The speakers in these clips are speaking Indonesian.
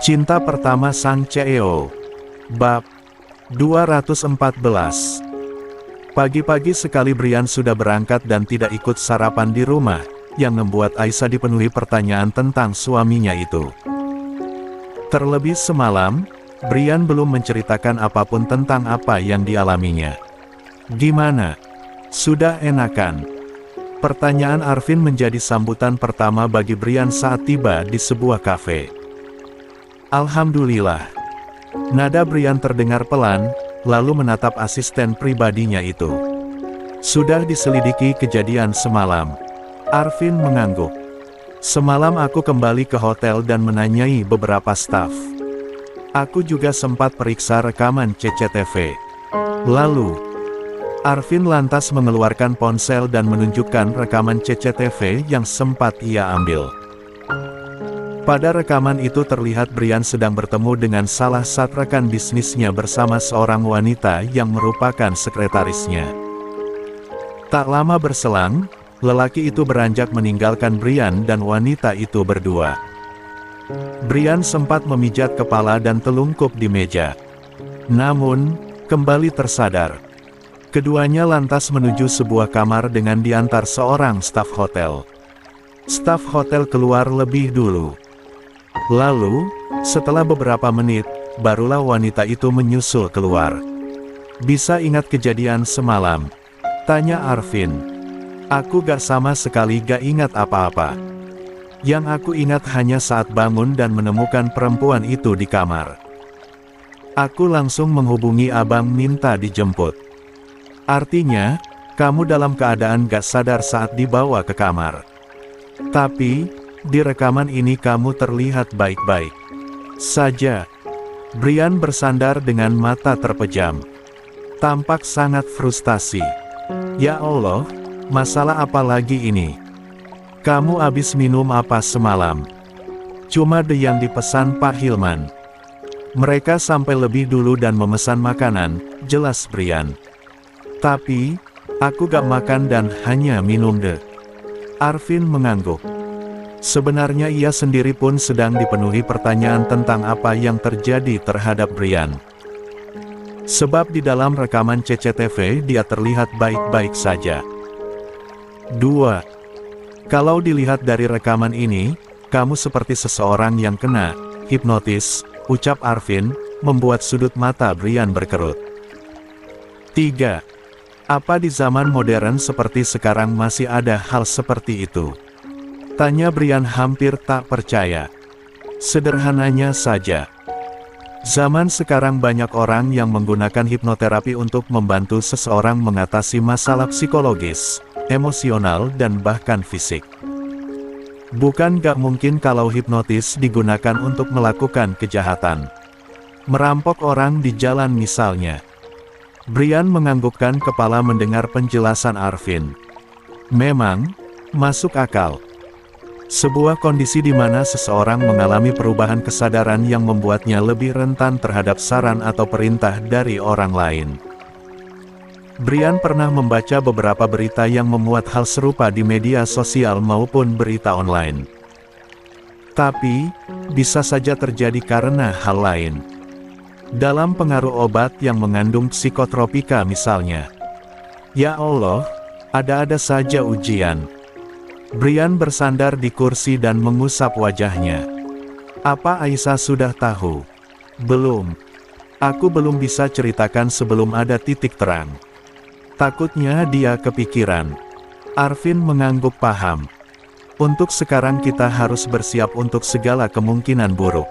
Cinta pertama sang CEO. Bab 214. Pagi-pagi sekali Brian sudah berangkat dan tidak ikut sarapan di rumah, yang membuat Aisyah dipenuhi pertanyaan tentang suaminya itu. Terlebih semalam, Brian belum menceritakan apapun tentang apa yang dialaminya. Gimana? Sudah enakan? Pertanyaan Arvin menjadi sambutan pertama bagi Brian saat tiba di sebuah kafe. Alhamdulillah. Nada Brian terdengar pelan, lalu menatap asisten pribadinya itu. Sudah diselidiki kejadian semalam. Arvin mengangguk. Semalam aku kembali ke hotel dan menanyai beberapa staf. Aku juga sempat periksa rekaman CCTV. Lalu, Arvin lantas mengeluarkan ponsel dan menunjukkan rekaman CCTV yang sempat ia ambil. Pada rekaman itu terlihat Brian sedang bertemu dengan salah satu rekan bisnisnya bersama seorang wanita yang merupakan sekretarisnya. Tak lama berselang, lelaki itu beranjak meninggalkan Brian dan wanita itu berdua. Brian sempat memijat kepala dan telungkup di meja. Namun, kembali tersadar. Keduanya lantas menuju sebuah kamar dengan diantar seorang staf hotel. Staf hotel keluar lebih dulu. Lalu, setelah beberapa menit, barulah wanita itu menyusul keluar. Bisa ingat kejadian semalam? Tanya Arvin. Aku gak sama sekali gak ingat apa-apa. Yang aku ingat hanya saat bangun dan menemukan perempuan itu di kamar. Aku langsung menghubungi abang minta dijemput. Artinya, kamu dalam keadaan gak sadar saat dibawa ke kamar. Tapi, di rekaman ini kamu terlihat baik-baik saja. Brian bersandar dengan mata terpejam. Tampak sangat frustasi. Ya Allah, masalah apa lagi ini? Kamu habis minum apa semalam? Cuma yang dipesan Pak Hilman. Mereka sampai lebih dulu dan memesan makanan, jelas Brian. Tapi, aku gak makan dan hanya minum deh. Arvin mengangguk. Sebenarnya ia sendiri pun sedang dipenuhi pertanyaan tentang apa yang terjadi terhadap Brian. Sebab di dalam rekaman CCTV dia terlihat baik-baik saja. 2. Kalau dilihat dari rekaman ini, kamu seperti seseorang yang kena hipnotis, ucap Arvin, membuat sudut mata Brian berkerut. 3. Apa di zaman modern seperti sekarang masih ada hal seperti itu? Tanya Brian hampir tak percaya. Sederhananya saja. Zaman sekarang banyak orang yang menggunakan hipnoterapi untuk membantu seseorang mengatasi masalah psikologis, emosional dan bahkan fisik. Bukan gak mungkin kalau hipnotis digunakan untuk melakukan kejahatan. Merampok orang di jalan misalnya. Brian menganggukkan kepala mendengar penjelasan Arvin. Memang, masuk akal. Sebuah kondisi di mana seseorang mengalami perubahan kesadaran yang membuatnya lebih rentan terhadap saran atau perintah dari orang lain. Brian pernah membaca beberapa berita yang memuat hal serupa di media sosial maupun berita online. Tapi, bisa saja terjadi karena hal lain. Dalam pengaruh obat yang mengandung psikotropika misalnya. Ya Allah, ada-ada saja ujian. Brian bersandar di kursi dan mengusap wajahnya. Apa Aisyah sudah tahu? Belum. Aku belum bisa ceritakan sebelum ada titik terang. Takutnya dia kepikiran. Arvin mengangguk paham. Untuk sekarang kita harus bersiap untuk segala kemungkinan buruk.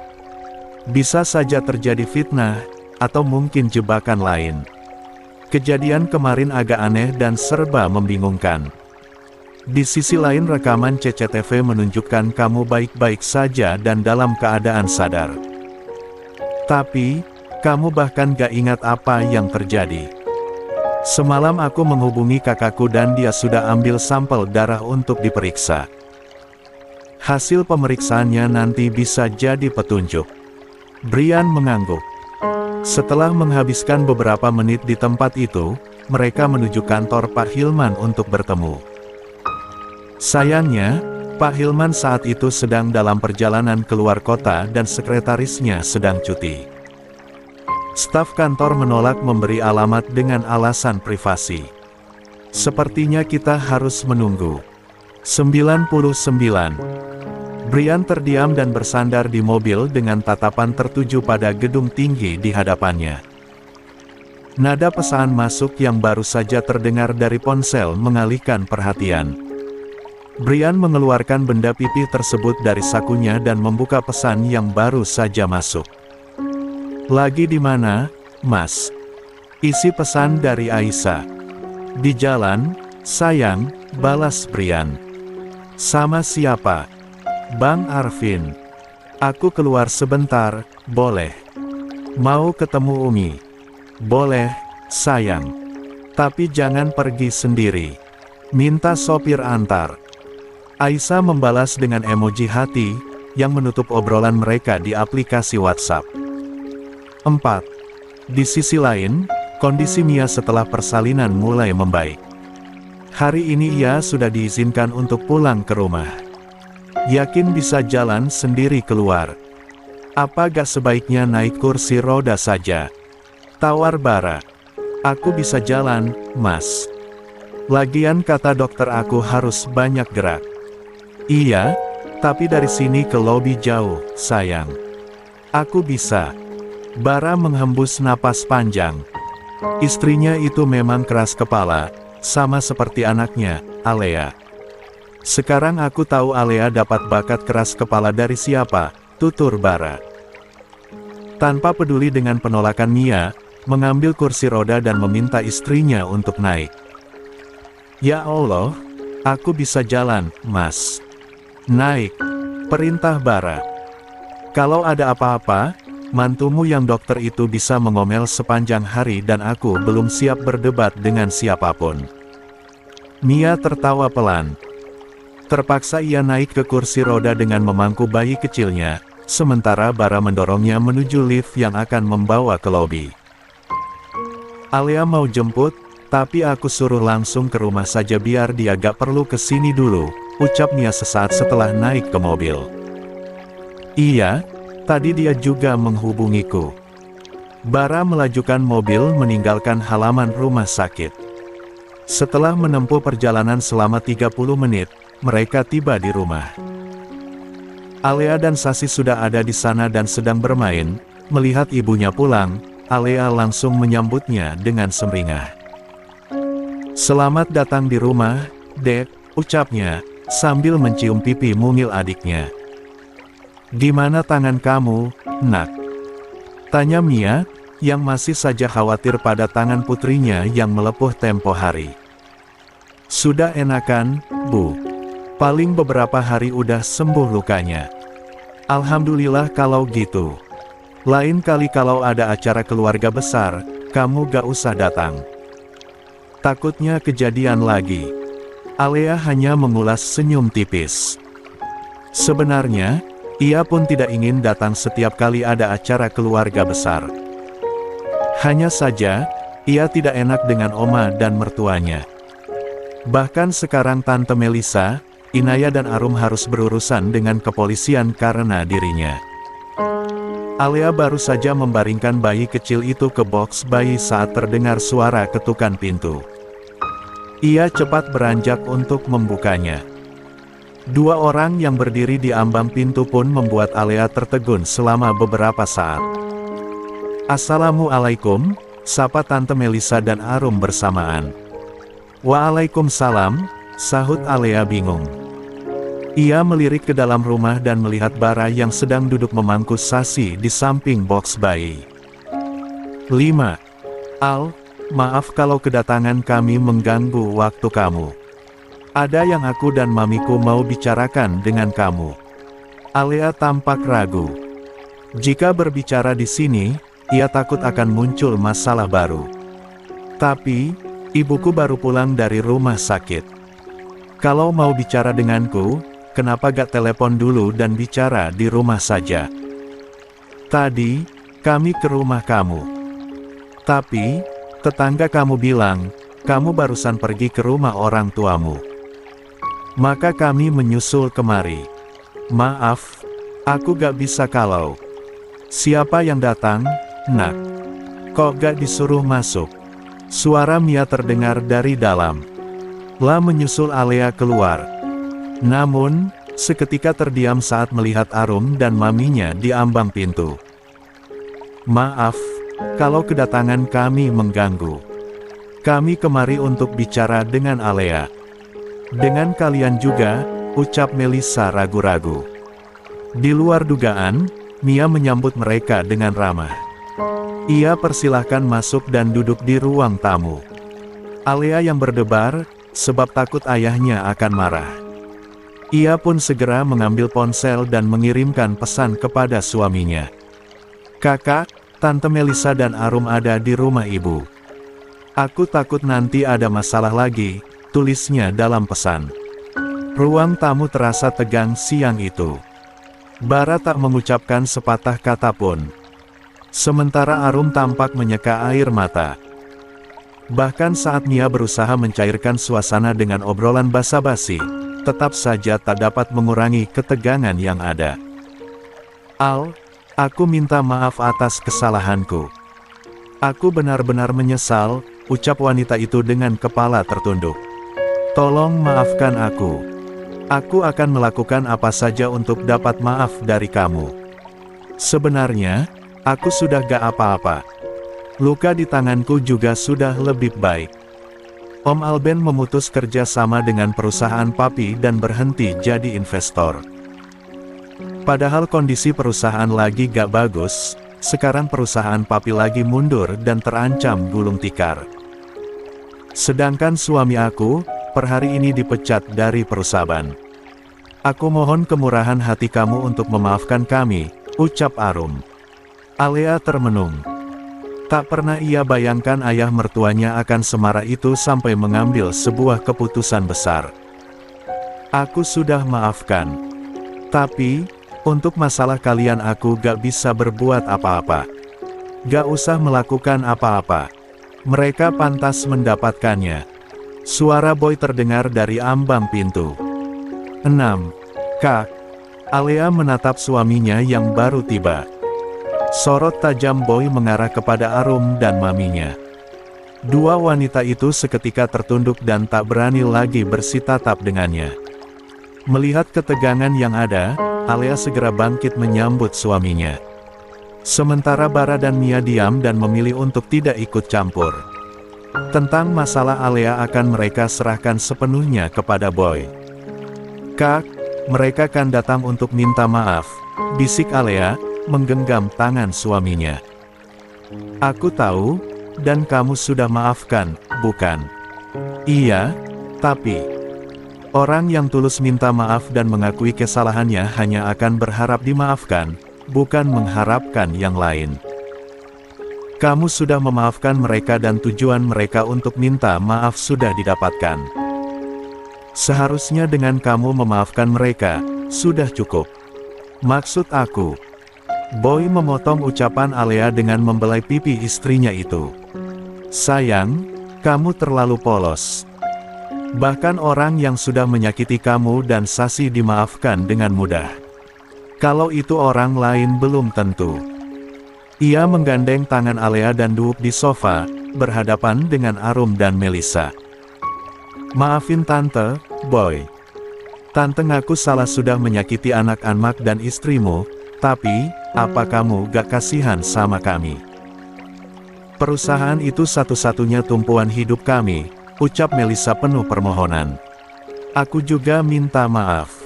Bisa saja terjadi fitnah, atau mungkin jebakan lain. Kejadian kemarin agak aneh dan serba membingungkan. Di sisi lain rekaman CCTV menunjukkan kamu baik-baik saja dan dalam keadaan sadar. Tapi, kamu bahkan gak ingat apa yang terjadi. Semalam aku menghubungi kakakku dan dia sudah ambil sampel darah untuk diperiksa. Hasil pemeriksaannya nanti bisa jadi petunjuk. Brian mengangguk. Setelah menghabiskan beberapa menit di tempat itu, mereka menuju kantor Pak Hilman untuk bertemu. Sayangnya, Pak Hilman saat itu sedang dalam perjalanan keluar kota dan sekretarisnya sedang cuti. Staf kantor menolak memberi alamat dengan alasan privasi. Sepertinya kita harus menunggu. 99. Brian terdiam dan bersandar di mobil dengan tatapan tertuju pada gedung tinggi di hadapannya. Nada pesan masuk yang baru saja terdengar dari ponsel mengalihkan perhatian. Brian mengeluarkan benda pipi tersebut dari sakunya dan membuka pesan yang baru saja masuk. "Lagi di mana, Mas?" Isi pesan dari Aisyah. "Di jalan, sayang," balas Brian. "Sama siapa?" "Bang Arvin. Aku keluar sebentar, boleh?" "Mau ketemu Umi?" "Boleh, sayang. Tapi jangan pergi sendiri. Minta sopir antar." Aisyah membalas dengan emoji hati, yang menutup obrolan mereka di aplikasi WhatsApp. 4. Di sisi lain, kondisi Mia setelah persalinan mulai membaik. Hari ini ia sudah diizinkan untuk pulang ke rumah. Yakin bisa jalan sendiri keluar. "Apa gak sebaiknya naik kursi roda saja?" tawar Bara. "Aku bisa jalan, Mas. Lagian kata dokter aku harus banyak gerak." "Iya, tapi dari sini ke lobi jauh, sayang." "Aku bisa." Bara menghembus napas panjang. Istrinya itu memang keras kepala, sama seperti anaknya, Alea. "Sekarang aku tahu Alea dapat bakat keras kepala dari siapa," tutur Bara. Tanpa peduli dengan penolakan Mia, mengambil kursi roda dan meminta istrinya untuk naik. "Ya Allah, aku bisa jalan, Mas." "Naik," perintah Bara. "Kalau ada apa-apa, mantumu yang dokter itu bisa mengomel sepanjang hari dan aku belum siap berdebat dengan siapapun." Mia tertawa pelan. Terpaksa ia naik ke kursi roda dengan memangku bayi kecilnya, sementara Bara mendorongnya menuju lift yang akan membawa ke lobi. "Alea mau jemput, tapi aku suruh langsung ke rumah saja biar dia gak perlu kesini dulu," ucap Mia sesaat setelah naik ke mobil. "Iya, tadi dia juga menghubungiku." Bara melajukan mobil meninggalkan halaman rumah sakit. Setelah menempuh perjalanan selama 30 menit, mereka tiba di rumah. Alea dan Sasi sudah ada di sana dan sedang bermain. Melihat ibunya pulang, Alea langsung menyambutnya dengan sumringah. "Selamat datang di rumah, Dek," ucapnya, sambil mencium pipi mungil adiknya. "Gimana tangan kamu, Nak?" tanya Mia, yang masih saja khawatir pada tangan putrinya yang melepuh tempo hari. "Sudah enakan, Bu. Paling beberapa hari udah sembuh lukanya." "Alhamdulillah kalau gitu. Lain kali kalau ada acara keluarga besar, kamu gak usah datang. Takutnya kejadian lagi." Alea hanya mengulas senyum tipis. Sebenarnya, ia pun tidak ingin datang setiap kali ada acara keluarga besar. Hanya saja, ia tidak enak dengan Oma dan mertuanya. Bahkan sekarang Tante Melissa, Inaya dan Arum harus berurusan dengan kepolisian karena dirinya. Alea baru saja membaringkan bayi kecil itu ke box bayi saat terdengar suara ketukan pintu. Ia cepat beranjak untuk membukanya. Dua orang yang berdiri di ambang pintu pun membuat Alea tertegun selama beberapa saat. "Assalamualaikum," sapa Tante Melissa dan Arum bersamaan. "Waalaikumsalam," sahut Alea bingung. Ia melirik ke dalam rumah dan melihat Bara yang sedang duduk memangku Sasi di samping box bayi. 5. "Al, maaf kalau kedatangan kami mengganggu waktu kamu. Ada yang aku dan mamiku mau bicarakan dengan kamu." Alea tampak ragu. Jika berbicara di sini, ia takut akan muncul masalah baru. "Tapi, ibuku baru pulang dari rumah sakit. Kalau mau bicara denganku, kenapa gak telepon dulu dan bicara di rumah saja? Tadi, kami ke rumah kamu." Tapi, tetangga kamu bilang, kamu barusan pergi ke rumah orang tuamu. Maka kami menyusul kemari. Maaf, aku gak bisa kalau. Siapa yang datang, nak? Kok gak disuruh masuk? Suara Mia terdengar dari dalam. La menyusul Alea keluar. Namun, seketika terdiam saat melihat Arum dan maminya di ambang pintu. Maaf, kalau kedatangan kami mengganggu. Kami kemari untuk bicara dengan Alea. Dengan kalian juga, ucap Melissa ragu-ragu. Di luar dugaan, Mia menyambut mereka dengan ramah. Ia persilahkan masuk dan duduk di ruang tamu. Alea yang berdebar, sebab takut ayahnya akan marah. Ia pun segera mengambil ponsel dan mengirimkan pesan kepada suaminya. Kakak, Tante Melissa dan Arum ada di rumah ibu. Aku takut nanti ada masalah lagi, tulisnya dalam pesan. Ruang tamu terasa tegang siang itu. Bara tak mengucapkan sepatah kata pun. Sementara Arum tampak menyeka air mata. Bahkan saat Mia berusaha mencairkan suasana dengan obrolan basa-basi, tetap saja tak dapat mengurangi ketegangan yang ada. Al, aku minta maaf atas kesalahanku. Aku benar-benar menyesal, ucap wanita itu dengan kepala tertunduk. Tolong maafkan aku. Aku akan melakukan apa saja untuk dapat maaf dari kamu. Sebenarnya, aku sudah gak apa-apa. Luka di tanganku juga sudah lebih baik. Om Alben memutus kerja sama dengan perusahaan papi dan berhenti jadi investor. Padahal kondisi perusahaan lagi gak bagus, sekarang perusahaan papi lagi mundur dan terancam gulung tikar. Sedangkan suami aku, per hari ini dipecat dari perusahaan. Aku mohon kemurahan hati kamu untuk memaafkan kami, ucap Arum. Alea termenung. Tak pernah ia bayangkan ayah mertuanya akan semarah itu sampai mengambil sebuah keputusan besar. Aku sudah maafkan. Tapi, untuk masalah kalian aku gak bisa berbuat apa-apa. Gak usah melakukan apa-apa. Mereka pantas mendapatkannya. Suara Boy terdengar dari ambang pintu. 6. Kak. Alea menatap suaminya yang baru tiba. Sorot tajam Boy mengarah kepada Arum dan maminya. Dua wanita itu seketika tertunduk dan tak berani lagi bersitatap dengannya. Melihat ketegangan yang ada, Alea segera bangkit menyambut suaminya. Sementara Bara dan Mia diam dan memilih untuk tidak ikut campur. Tentang masalah Alea akan mereka serahkan sepenuhnya kepada Boy. Kak, mereka kan datang untuk minta maaf, bisik Alea, menggenggam tangan suaminya. Aku tahu, dan kamu sudah maafkan, bukan? Iya, tapi orang yang tulus minta maaf dan mengakui kesalahannya hanya akan berharap dimaafkan, bukan mengharapkan yang lain. Kamu sudah memaafkan mereka dan tujuan mereka untuk minta maaf sudah didapatkan. Seharusnya dengan kamu memaafkan mereka, sudah cukup. Maksud aku. Boy memotong ucapan Alea dengan membelai pipi istrinya itu. Sayang, kamu terlalu polos. Bahkan orang yang sudah menyakiti kamu dan Sasi dimaafkan dengan mudah. Kalau itu orang lain belum tentu. Ia menggandeng tangan Alea dan duduk di sofa, berhadapan dengan Arum dan Melissa. Maafin Tante, Boy. Tante ngaku salah sudah menyakiti anak-anak dan istrimu, tapi, apa kamu gak kasihan sama kami? Perusahaan itu satu-satunya tumpuan hidup kami, ucap Melissa penuh permohonan. Aku juga minta maaf.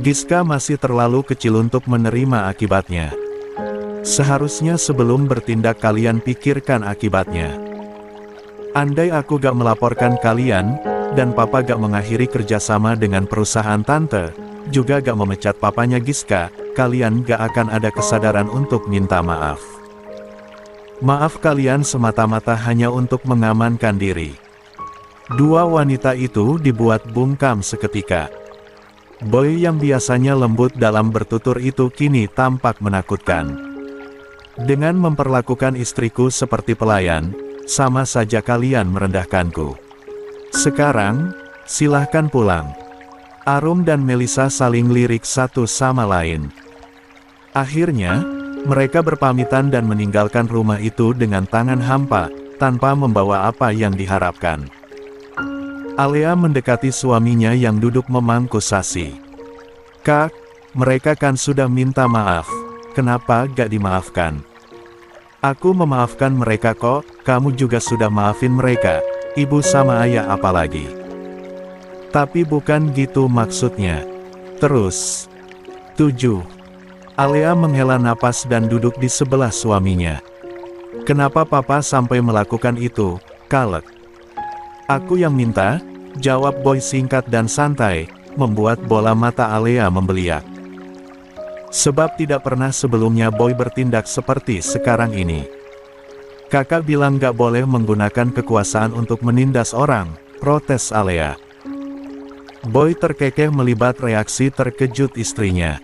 Giska masih terlalu kecil untuk menerima akibatnya. Seharusnya sebelum bertindak kalian pikirkan akibatnya. Andai aku gak melaporkan kalian, dan papa gak mengakhiri kerjasama dengan perusahaan tante, juga gak memecat papanya Giska, kalian gak akan ada kesadaran untuk minta maaf. Maaf kalian semata-mata hanya untuk mengamankan diri. Dua wanita itu dibuat bungkam seketika. Boy yang biasanya lembut dalam bertutur itu kini tampak menakutkan. Dengan memperlakukan istriku seperti pelayan, sama saja kalian merendahkanku. Sekarang, silahkan pulang. Arum dan Melisa saling lirik satu sama lain. Akhirnya, mereka berpamitan dan meninggalkan rumah itu dengan tangan hampa, tanpa membawa apa yang diharapkan. Alea mendekati suaminya yang duduk memangku Sasi. "Kak, mereka kan sudah minta maaf, kenapa gak dimaafkan?" "Aku memaafkan mereka kok, kamu juga sudah maafin mereka, ibu sama ayah apalagi." "Tapi bukan gitu maksudnya." Terus. 7. Alea menghela napas dan duduk di sebelah suaminya. "Kenapa papa sampai melakukan itu, Kalek?" "Aku yang minta," jawab Boy singkat dan santai, membuat bola mata Alea membeliak. Sebab tidak pernah sebelumnya Boy bertindak seperti sekarang ini. "Kakak bilang gak boleh menggunakan kekuasaan untuk menindas orang," protes Alea. Boy terkekeh melibat reaksi terkejut istrinya.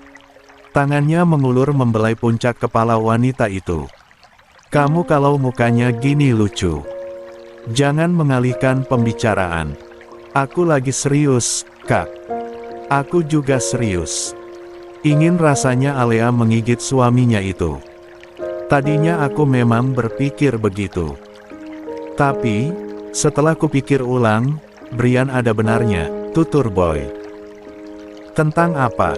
Tangannya mengulur membelai puncak kepala wanita itu. "Kamu kalau mukanya gini lucu. Jangan mengalihkan pembicaraan. Aku lagi serius, Kak." "Aku juga serius." Ingin rasanya Alea menggigit suaminya itu. "Tadinya aku memang berpikir begitu. Tapi, setelah kupikir ulang, Brian ada benarnya," tutur Boy. "Tentang apa?"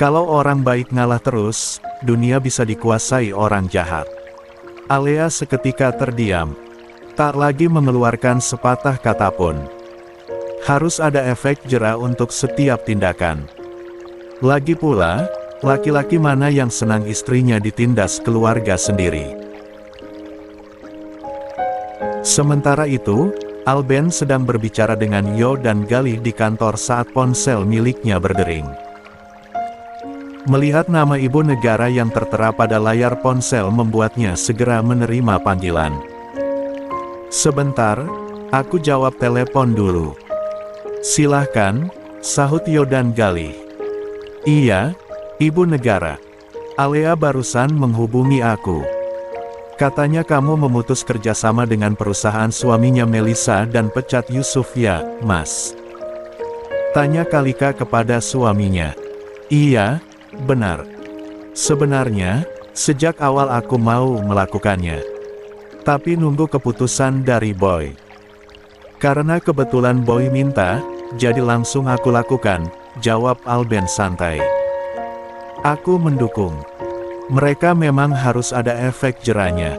"Kalau orang baik ngalah terus, dunia bisa dikuasai orang jahat." Alea seketika terdiam. Tak lagi mengeluarkan sepatah kata pun. Harus ada efek jera untuk setiap tindakan. Lagi pula, laki-laki mana yang senang istrinya ditindas keluarga sendiri? Sementara itu, Alben sedang berbicara dengan Yo dan Galih di kantor saat ponsel miliknya berdering. Melihat nama ibu negara yang tertera pada layar ponsel membuatnya segera menerima panggilan. "Sebentar, aku jawab telepon dulu." "Silahkan," sahut Yo dan Galih. "Iya, ibu negara. Alea barusan menghubungi aku. Katanya kamu memutus kerjasama dengan perusahaan suaminya Melisa dan pecat Yusuf ya, Mas?" tanya Kalika kepada suaminya. "Iya, benar. Sebenarnya, sejak awal aku mau melakukannya. Tapi nunggu keputusan dari Boy. Karena kebetulan Boy minta, jadi langsung aku lakukan," jawab Alben santai. "Aku mendukung. Mereka memang harus ada efek jerahnya.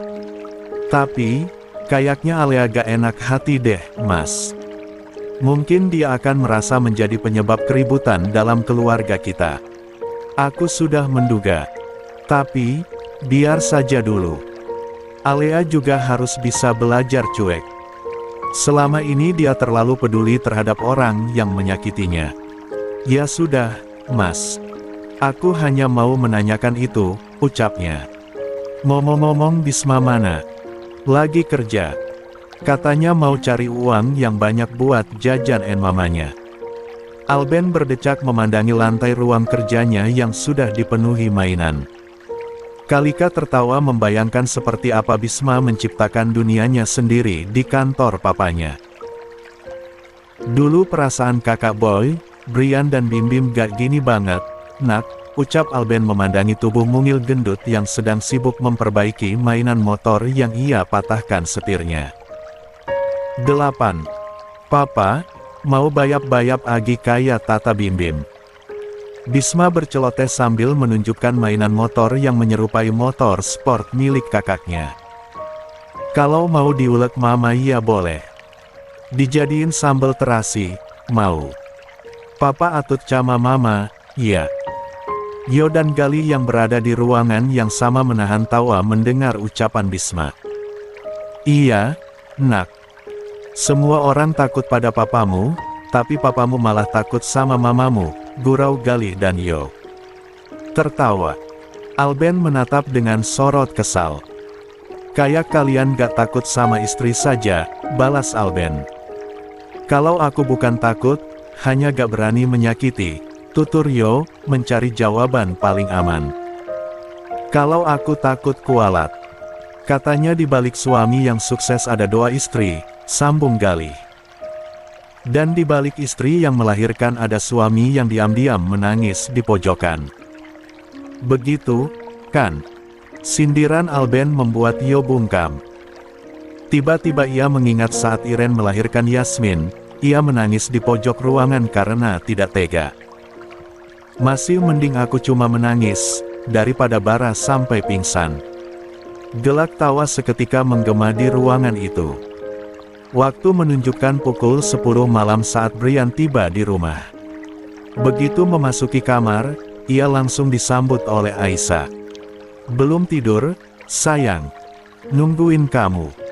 Tapi, kayaknya Alea gak enak hati deh, Mas. Mungkin dia akan merasa menjadi penyebab keributan dalam keluarga kita. Aku sudah menduga. Tapi, biar saja dulu. Alea juga harus bisa belajar cuek. Selama ini dia terlalu peduli terhadap orang yang menyakitinya." "Ya sudah, Mas. Aku hanya mau menanyakan itu," ucapnya. "Ngomong-ngomong Bisma mana?" "Lagi kerja. Katanya mau cari uang yang banyak buat jajan mamanya." Alben berdecak memandangi lantai ruang kerjanya yang sudah dipenuhi mainan. Kalika tertawa membayangkan seperti apa Bisma menciptakan dunianya sendiri di kantor papanya. "Dulu perasaan kakak Boy, Brian dan Bim Bim gak gini banget, Nak," ucap Alben memandangi tubuh mungil gendut yang sedang sibuk memperbaiki mainan motor yang ia patahkan setirnya. 8. "Papa, mau bayap-bayap agi kaya tata Bim Bim." Bisma berceloteh sambil menunjukkan mainan motor yang menyerupai motor sport milik kakaknya. "Kalau mau diulek mama ya boleh. Dijadiin sambal terasi, mau. Papa atut cama mama, ya." Yo dan Galih yang berada di ruangan yang sama menahan tawa mendengar ucapan Bisma. "Iya, Nak. Semua orang takut pada papamu, tapi papamu malah takut sama mamamu," gurau Galih dan Yo. Tertawa. Alben menatap dengan sorot kesal. "Kayak kalian gak takut sama istri saja," balas Alben. "Kalau aku bukan takut, hanya gak berani menyakiti," tutur Yo, mencari jawaban paling aman. Kalau aku takut kualat. Katanya di balik suami yang sukses ada 2 istri, sambung Galih. Dan di balik istri yang melahirkan ada suami yang diam-diam menangis di pojokan. Begitu, kan? Sindiran Alben membuat Yo bungkam. Tiba-tiba ia mengingat saat Iren melahirkan Yasmin, ia menangis di pojok ruangan karena tidak tega. Masih mending aku cuma menangis, daripada Bara sampai pingsan. Gelak tawa seketika menggema di ruangan itu. Waktu menunjukkan pukul 10 malam saat Brian tiba di rumah. Begitu memasuki kamar, ia langsung disambut oleh Aisyah. "Belum tidur, sayang? Nungguin kamu."